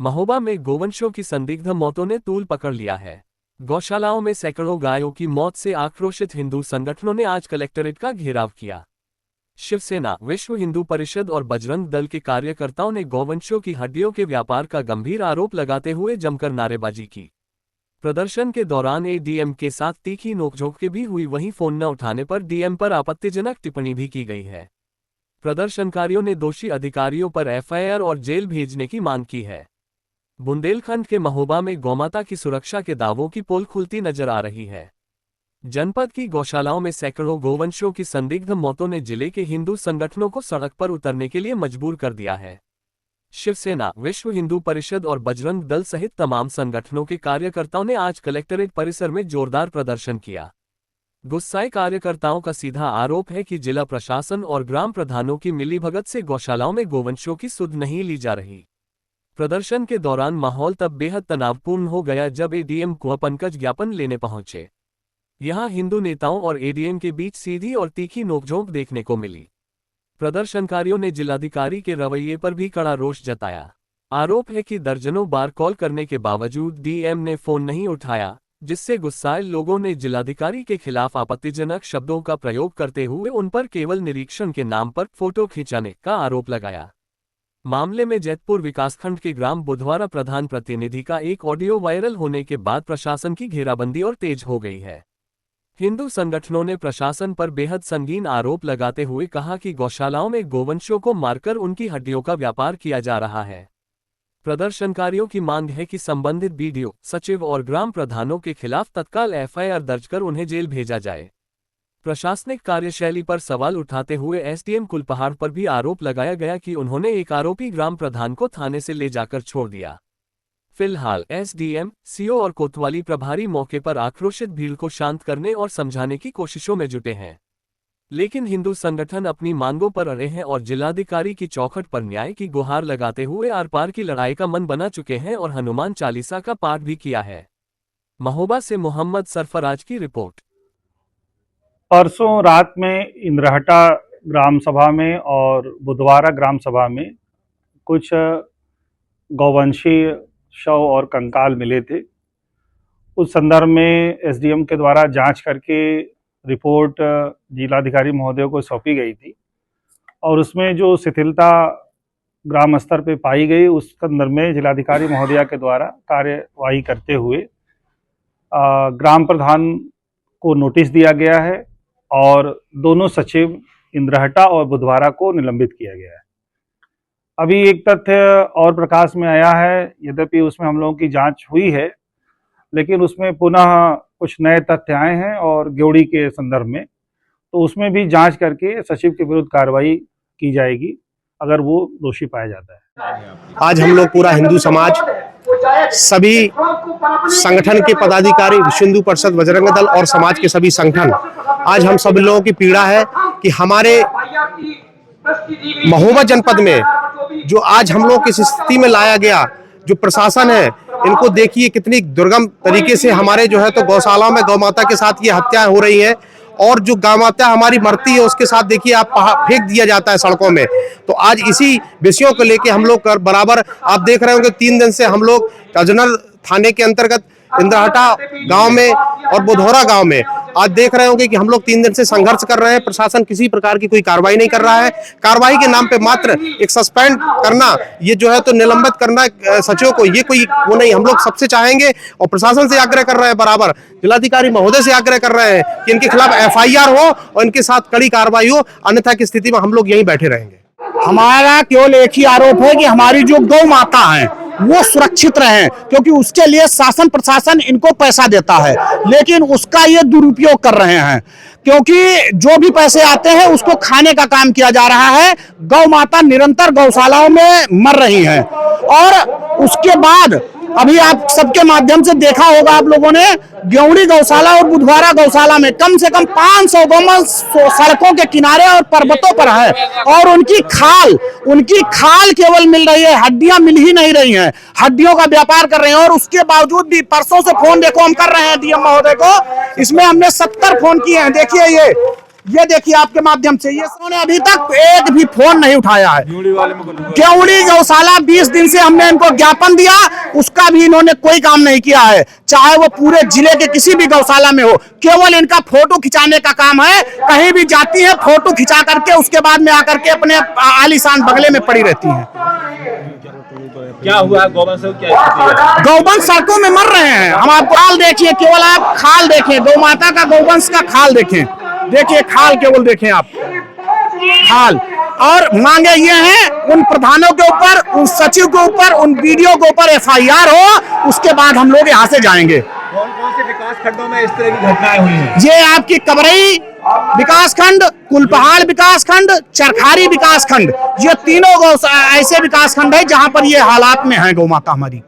महोबा में गोवंशों की संदिग्ध मौतों ने तूल पकड़ लिया है। गौशालाओं में सैकड़ों गायों की मौत से आक्रोशित हिंदू संगठनों ने आज कलेक्ट्रेट का घेराव किया। शिवसेना, विश्व हिंदू परिषद और बजरंग दल के कार्यकर्ताओं ने गौवंशों की हड्डियों के व्यापार का गंभीर आरोप लगाते हुए जमकर नारेबाजी की। प्रदर्शन के दौरान एडीएम के साथ तीखी नोकझोंक भी हुई, वहीं फोन न उठाने पर डीएम पर आपत्तिजनक टिप्पणी भी की गई है। प्रदर्शनकारियों ने दोषी अधिकारियों पर एफआईआर और जेल भेजने की मांग की है। बुंदेलखंड के महोबा में गौमाता की सुरक्षा के दावों की पोल खुलती नजर आ रही है। जनपद की गौशालाओं में सैकड़ों गोवंशों की संदिग्ध मौतों ने जिले के हिंदू संगठनों को सड़क पर उतरने के लिए मजबूर कर दिया है। शिवसेना, विश्व हिंदू परिषद और बजरंग दल सहित तमाम संगठनों के कार्यकर्ताओं ने आज कलेक्ट्रेट परिसर में जोरदार प्रदर्शन किया। गुस्साए कार्यकर्ताओं का सीधा आरोप है कि जिला प्रशासन और ग्राम प्रधानों की मिलीभगत से गौशालाओं में गोवंशों की सुध नहीं ली जा रही। प्रदर्शन के दौरान माहौल तब बेहद तनावपूर्ण हो गया जब एडीएम को पंकज ज्ञापन लेने पहुंचे। यहां हिंदू नेताओं और एडीएम के बीच सीधी और तीखी नोकझोंक देखने को मिली। प्रदर्शनकारियों ने जिलाधिकारी के रवैये पर भी कड़ा रोष जताया। आरोप है कि दर्जनों बार कॉल करने के बावजूद डीएम ने फोन नहीं उठाया, जिससे गुस्साए लोगों ने जिलाधिकारी के खिलाफ आपत्तिजनक शब्दों का प्रयोग करते हुए उन पर केवल निरीक्षण के नाम पर फोटो खिंचाने का आरोप लगाया। मामले में जैतपुर विकासखंड के ग्राम बुधवारा प्रधान प्रतिनिधि का एक ऑडियो वायरल होने के बाद प्रशासन की घेराबंदी और तेज हो गई है। हिंदू संगठनों ने प्रशासन पर बेहद संगीन आरोप लगाते हुए कहा कि गौशालाओं में गोवंशों को मारकर उनकी हड्डियों का व्यापार किया जा रहा है। प्रदर्शनकारियों की मांग है कि संबंधित बीडीओ, सचिव और ग्राम प्रधानों के खिलाफ तत्काल एफआईआर दर्ज कर उन्हें जेल भेजा जाए। प्रशासनिक कार्यशैली पर सवाल उठाते हुए एसडीएम कुलपहाड़ पर भी आरोप लगाया गया कि उन्होंने एक आरोपी ग्राम प्रधान को थाने से ले जाकर छोड़ दिया। फिलहाल एसडीएम, सीओ और कोतवाली प्रभारी मौके पर आक्रोशित भीड़ को शांत करने और समझाने की कोशिशों में जुटे हैं, लेकिन हिंदू संगठन अपनी मांगों पर अड़े हैं और जिलाधिकारी की चौखट पर न्याय की गुहार लगाते हुए आर पार की लड़ाई का मन बना चुके हैं और हनुमान चालीसा का पाठ भी किया है। महोबा से मोहम्मद सरफराज की रिपोर्ट। परसों रात में इंद्रहटा ग्राम सभा में और बुधवारा ग्राम सभा में कुछ गौवंशीय शव और कंकाल मिले थे। उस संदर्भ में एसडीएम के द्वारा जांच करके रिपोर्ट जिलाधिकारी महोदय को सौंपी गई थी और उसमें जो शिथिलता ग्राम स्तर पे पाई गई उस संदर्भ में जिलाधिकारी महोदया के द्वारा कार्यवाही करते हुए ग्राम प्रधान को नोटिस दिया गया है और दोनों सचिव इंद्रहटा और बुधवारा को निलंबित किया गया है। अभी एक तथ्य और प्रकाश में आया है, यद्यपि उसमें हम लोगों की जांच हुई है, लेकिन उसमें पुनः कुछ नए तथ्य आए हैं और ग्योड़ी के संदर्भ में, तो उसमें भी जांच करके सचिव के विरुद्ध कार्रवाई की जाएगी अगर वो दोषी पाया जाता है। आज हम लोग पूरा हिंदू समाज, सभी संगठन के पदाधिकारी, विश्व हिंदू परिषद, बजरंग दल और समाज के सभी संगठन, आज हम सब लोगों की पीड़ा है कि हमारे महोबा जनपद में जो आज हम लोग किस स्थिति में लाया गया, जो प्रशासन है, इनको देखिए कितनी दुर्गम तरीके से हमारे जो है तो गौशालाओं में गौ माता के साथ ये हत्या हो रही है और जो गौ माता हमारी मरती है उसके साथ देखिए आप फेंक दिया जाता है सड़कों में। तो आज इसी विषयों को लेके हम लोग बराबर आप देख रहे होंगे 3 दिन से हम लोग कजनर थाने के अंतर्गत इंद्रहटा गांव में और बुधौरा गांव में आज देख रहे होंगे कि हम लोग 3 दिन से संघर्ष कर रहे हैं। प्रशासन किसी प्रकार की कोई कार्रवाई नहीं कर रहा है। कार्रवाई के नाम पे मात्र एक सस्पेंड करना, ये जो है तो निलंबित करना सचिवों को, ये कोई वो नहीं। हम लोग सबसे चाहेंगे और प्रशासन से आग्रह कर रहे हैं, बराबर जिलाधिकारी महोदय से आग्रह कर रहे हैं कि इनके खिलाफ एफआईआर हो और इनके साथ कड़ी कार्रवाई हो, अन्यथा की स्थिति में हम लोग यहीं बैठे रहेंगे। हमारा केवल एक ही आरोप है कि हमारी जो गौ माता है वो सुरक्षित रहे, क्योंकि उसके लिए शासन प्रशासन इनको पैसा देता है, लेकिन उसका ये दुरुपयोग कर रहे हैं, क्योंकि जो भी पैसे आते हैं उसको खाने का काम किया जा रहा है। गौ माता निरंतर गौशालाओं में मर रही हैं और उसके बाद अभी आप सबके माध्यम से देखा होगा आप लोगों ने, ग्योड़ी गौशाला और बुधवारा गौशाला में कम से कम 500 गौमल सड़कों के किनारे और पर्वतों पर है और उनकी खाल केवल मिल रही है, हड्डियां मिल ही नहीं रही हैं। हड्डियों का व्यापार कर रहे हैं और उसके बावजूद भी परसों से फोन देखो हम कर रहे हैं डीएम महोदय को, इसमें हमने 70 फोन किए हैं। देखिए ये देखिए आपके माध्यम से, ये उन्होंने अभी तक एक भी फोन नहीं उठाया है। केवड़ी गौशाला 20 दिन से हमने इनको ज्ञापन दिया, उसका भी इन्होंने कोई काम नहीं किया है, चाहे वो पूरे जिले के किसी भी गौशाला में हो। केवल इनका फोटो खिंचाने का काम है, कहीं भी जाती है फोटो खिंचा करके उसके बाद में आकर के अपने आलीशान बगले में पड़ी रहती है। क्या हुआ गौवंश, क्या स्थिति है? गौवंश सड़कों में मर रहे हैं। हम आपको खाल देखिए, केवल आप खाल देखें, गौ माता का गौवंश का खाल देखें, देखिए खाल केवल देखें आप, खाल। और मांगे ये हैं उन प्रधानों के ऊपर, उन सचिव के ऊपर, उन बीडीओ के ऊपर FIR हो, उसके बाद हम लोग यहाँ से जाएंगे। कौन कौन से विकास खंडों में इस तरह की घटनाएं हुई हैं? ये आपकी कबरई विकासखंड, कुलपहाड़ विकासखंड, चरखारी विकासखंड, ये तीनों ऐसे विकासखंड है जहां पर ये हालात में है गौ माता हमारी।